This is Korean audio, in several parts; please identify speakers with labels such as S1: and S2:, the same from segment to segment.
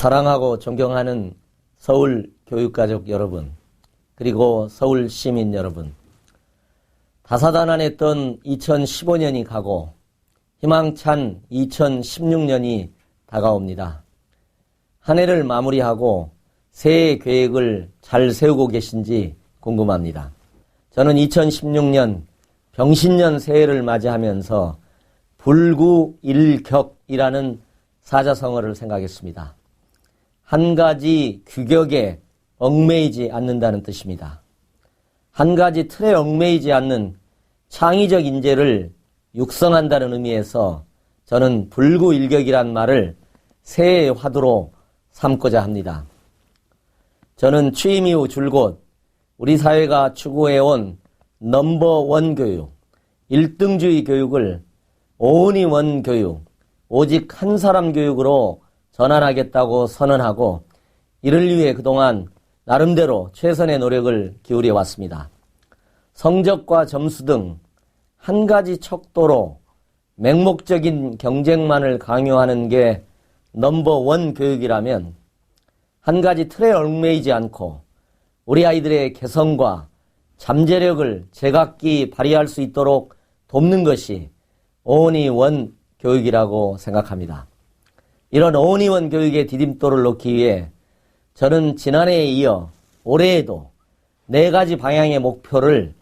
S1: 사랑하고 존경하는 서울 교육가족 여러분, 그리고 서울 시민 여러분, 다사다난했던 2015년이 가고 희망찬 2016년이 다가옵니다. 한 해를 마무리하고 새해 계획을 잘 세우고 계신지 궁금합니다. 저는 2016년 병신년 새해를 맞이하면서 불구일격이라는 사자성어를 생각했습니다. 한 가지 규격에 얽매이지 않는다는 뜻입니다. 한 가지 틀에 얽매이지 않는 창의적 인재를 육성한다는 의미에서 저는 불구일격이란 말을 새해의 화두로 삼고자 합니다. 저는 취임 이후 줄곧 우리 사회가 추구해온 넘버원 교육, 1등주의 교육을 온리원 교육, 오직 한 사람 교육으로 전환하겠다고 선언하고 이를 위해 그동안 나름대로 최선의 노력을 기울여 왔습니다. 성적과 점수 등 한 가지 척도로 맹목적인 경쟁만을 강요하는 게 넘버원 교육이라면 한 가지 틀에 얽매이지 않고 우리 아이들의 개성과 잠재력을 제각기 발휘할 수 있도록 돕는 것이 온리원 교육이라고 생각합니다. 이런 온리원 교육의 디딤돌을 놓기 위해 저는 지난해에 이어 올해에도 4가지 방향의 목표를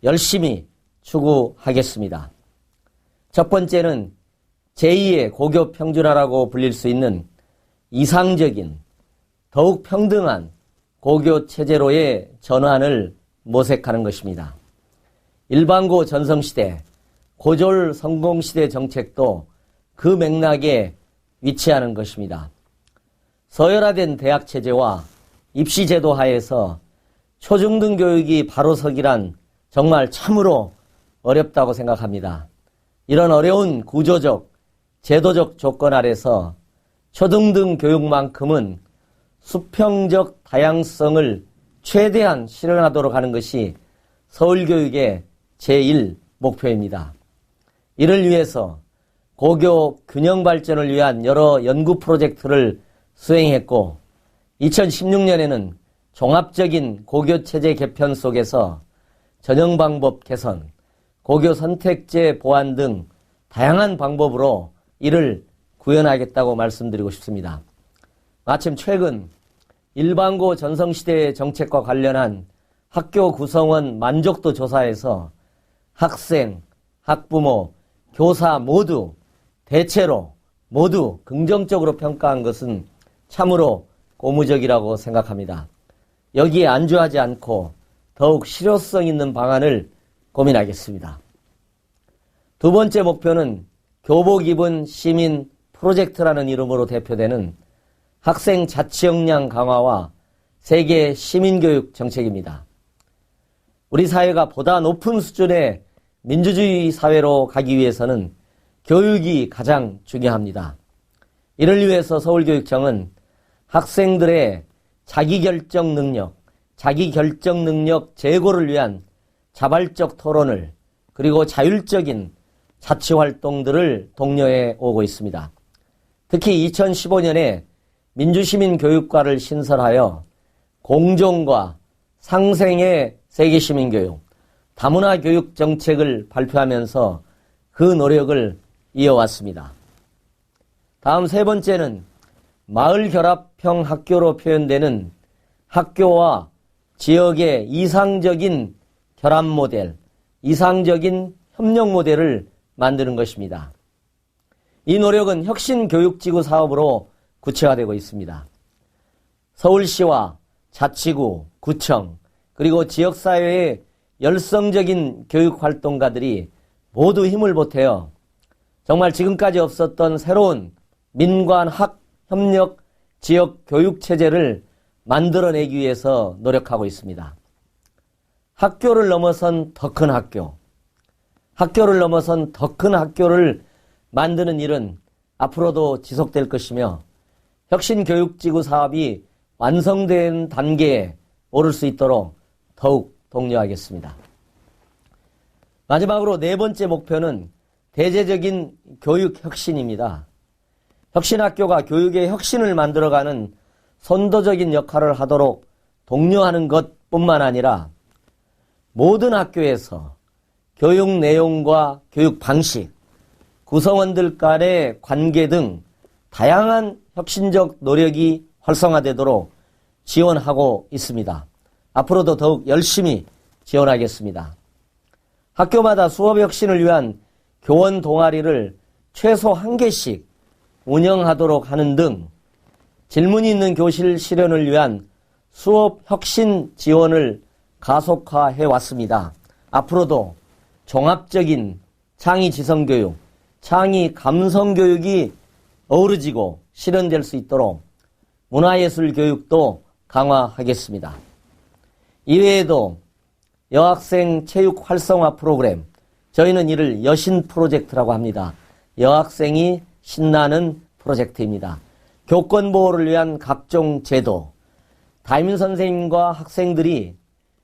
S1: 열심히 추구하겠습니다. 첫 번째는 제2의 고교 평준화라고 불릴 수 있는 이상적인 더욱 평등한 고교 체제로의 전환을 모색하는 것입니다. 일반고 전성시대, 고졸 성공시대 정책도 그 맥락에 위치하는 것입니다. 서열화된 대학체제와 입시제도 하에서 초중등 교육이 바로 서기란 정말 참으로 어렵다고 생각합니다. 이런 어려운 구조적, 제도적 조건 아래서 초등등 교육만큼은 수평적 다양성을 최대한 실현하도록 하는 것이 서울교육의 제1 목표입니다. 이를 위해서 고교 균형 발전을 위한 여러 연구 프로젝트를 수행했고 2016년에는 종합적인 고교체제 개편 속에서 전형 방법 개선, 고교 선택제 보완 등 다양한 방법으로 이를 구현하겠다고 말씀드리고 싶습니다. 마침 최근 일반고 전성시대의 정책과 관련한 학교 구성원 만족도 조사에서 학생, 학부모, 교사 모두 대체로 모두 긍정적으로 평가한 것은 참으로 고무적이라고 생각합니다. 여기에 안주하지 않고 더욱 실효성 있는 방안을 고민하겠습니다. 두 번째 목표는 교복 입은 시민 프로젝트라는 이름으로 대표되는 학생 자치 역량 강화와 세계 시민교육 정책입니다. 우리 사회가 보다 높은 수준의 민주주의 사회로 가기 위해서는 교육이 가장 중요합니다. 이를 위해서 서울교육청은 학생들의 자기결정 능력 제고를 위한 자발적 토론을 그리고 자율적인 자치활동들을 독려해 오고 있습니다. 특히 2015년에 민주시민교육과를 신설하여 공정과 상생의 세계시민교육, 다문화 교육 정책을 발표하면서 그 노력을 이어왔습니다. 다음 세 번째는 마을결합형 학교로 표현되는 학교와 지역의 이상적인 결합 모델, 이상적인 협력 모델을 만드는 것입니다. 이 노력은 혁신교육지구 사업으로 구체화되고 있습니다. 서울시와 자치구, 구청, 그리고 지역사회의 열성적인 교육활동가들이 모두 힘을 보태어 정말 지금까지 없었던 새로운 민관학 협력 지역 교육체제를 만들어내기 위해서 노력하고 있습니다. 학교를 넘어선 더 큰 학교, 학교를 넘어선 더 큰 학교를 만드는 일은 앞으로도 지속될 것이며 혁신교육지구 사업이 완성된 단계에 오를 수 있도록 더욱 독려하겠습니다. 마지막으로 네 번째 목표는 대대적인 교육혁신입니다. 혁신학교가 교육의 혁신을 만들어가는 선도적인 역할을 하도록 독려하는 것뿐만 아니라 모든 학교에서 교육 내용과 교육 방식, 구성원들 간의 관계 등 다양한 혁신적 노력이 활성화되도록 지원하고 있습니다. 앞으로도 더욱 열심히 지원하겠습니다. 학교마다 수업 혁신을 위한 교원 동아리를 최소 1개씩 운영하도록 하는 등 질문이 있는 교실 실현을 위한 수업 혁신 지원을 가속화해 왔습니다. 앞으로도 종합적인 창의 지성교육, 창의 감성교육이 어우러지고 실현될 수 있도록 문화예술 교육도 강화하겠습니다. 이외에도 여학생 체육 활성화 프로그램, 저희는 이를 여신 프로젝트라고 합니다. 여학생이 신나는 프로젝트입니다. 교권 보호를 위한 각종 제도, 담임 선생님과 학생들이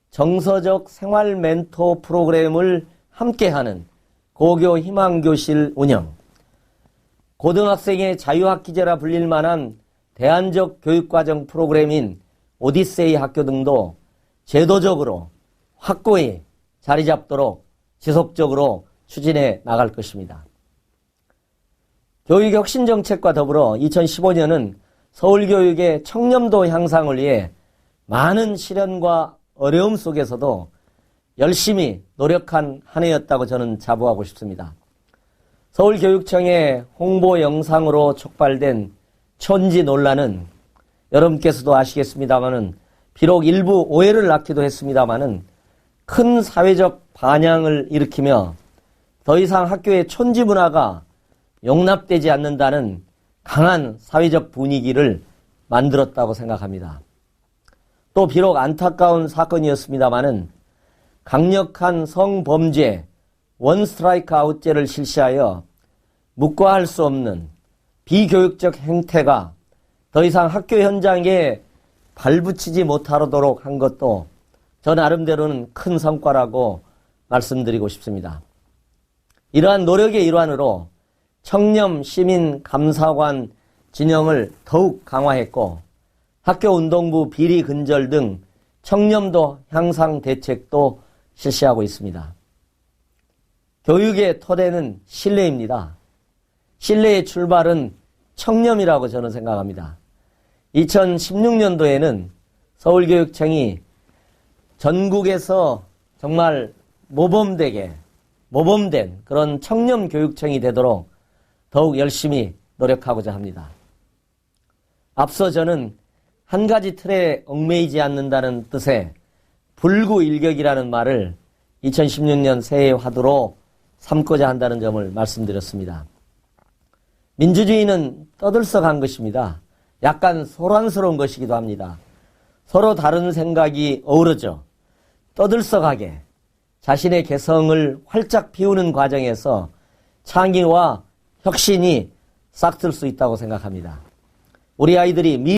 S1: 정서적 생활 멘토 프로그램을 함께하는 고교 희망교실 운영, 고등학생의 자유학기제라 불릴 만한 대안적 교육과정 프로그램인 오디세이 학교 등도 제도적으로 확고히 자리 잡도록 지속적으로 추진해 나갈 것입니다. 교육혁신정책과 더불어 2015년은 서울교육의 청렴도 향상을 위해 많은 시련과 어려움 속에서도 열심히 노력한 한 해였다고 저는 자부하고 싶습니다. 서울교육청의 홍보 영상으로 촉발된 촌지 논란은 여러분께서도 아시겠습니다마는 비록 일부 오해를 낳기도 했습니다마는 큰 사회적 반향을 일으키며 더 이상 학교의 촌지 문화가 용납되지 않는다는 강한 사회적 분위기를 만들었다고 생각합니다. 또 비록 안타까운 사건이었습니다마는 강력한 성범죄 원스트라이크 아웃제를 실시하여 묵과할 수 없는 비교육적 행태가 더 이상 학교 현장에 발붙이지 못하도록 한 것도 저 나름대로는 큰 성과라고 말씀드리고 싶습니다. 이러한 노력의 일환으로 청렴 시민 감사관 진영을 더욱 강화했고 학교 운동부 비리 근절 등 청렴도 향상 대책도 실시하고 있습니다. 교육의 토대는 신뢰입니다. 신뢰의 출발은 청렴이라고 저는 생각합니다. 2016년도에는 서울교육청이 전국에서 정말 모범된 그런 청렴교육청이 되도록 더욱 열심히 노력하고자 합니다. 앞서 저는 한 가지 틀에 얽매이지 않는다는 뜻의 불구일격이라는 말을 2016년 새해 화두로 삼고자 한다는 점을 말씀드렸습니다. 민주주의는 떠들썩한 것입니다. 약간 소란스러운 것이기도 합니다. 서로 다른 생각이 어우러져 떠들썩하게 자신의 개성을 활짝 피우는 과정에서 창의와 혁신이 싹틀 수 있다고 생각합니다. 우리 아이들이